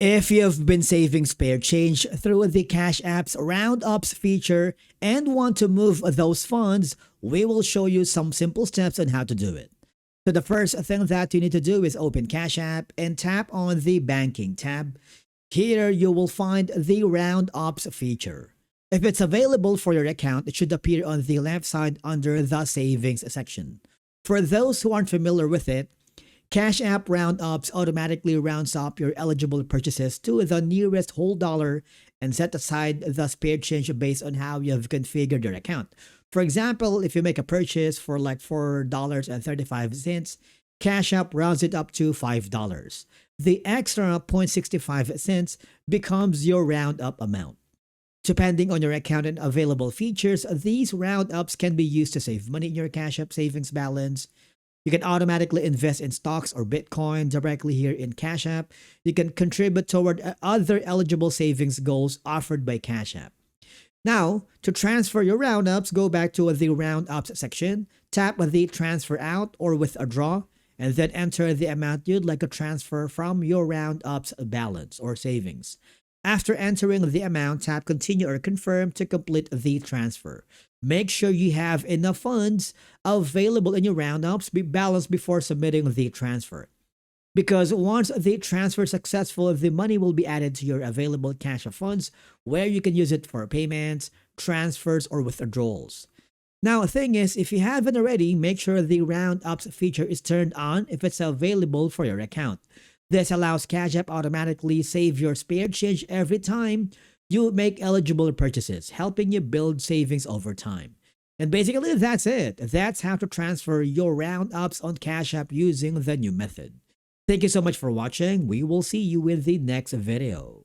If you've been saving spare change through the Cash App's Roundups feature and want to move those funds, we will show you some simple steps on how to do it. So the first thing that you need to do is open Cash App and tap on the Banking tab. Here you will find the Roundups feature. If it's available for your account, it should appear on the left side under the Savings section. For those who aren't familiar with it, Cash App Roundups automatically rounds up your eligible purchases to the nearest whole dollar and set aside the spare change based on how you have configured your account. For example, if you make a purchase for like $4.35, Cash App rounds it up to $5. The extra 0.65 cents becomes your roundup amount. Depending on your account and available features, these roundups can be used to save money in your Cash App savings balance. You can automatically invest in stocks or Bitcoin directly here in Cash App. You can contribute toward other eligible savings goals offered by Cash App. Now, to transfer your roundups, go back to the Roundups section, tap the Transfer Out or Withdraw, and then enter the amount you'd like to transfer from your Roundups balance or savings. After entering the amount, tap Continue or Confirm to complete the transfer. Make sure you have enough funds available in your Roundups balance before submitting the transfer. Because once the transfer is successful, the money will be added to your available cash of funds where you can use it for payments, transfers, or withdrawals. Now, the thing is, if you haven't already, make sure the Roundups feature is turned on if it's available for your account. This allows Cash App automatically save your spare change every time you make eligible purchases, helping you build savings over time. And basically, that's it. That's how to transfer your Roundups on Cash App using the new method. Thank you so much for watching. We will see you in the next video.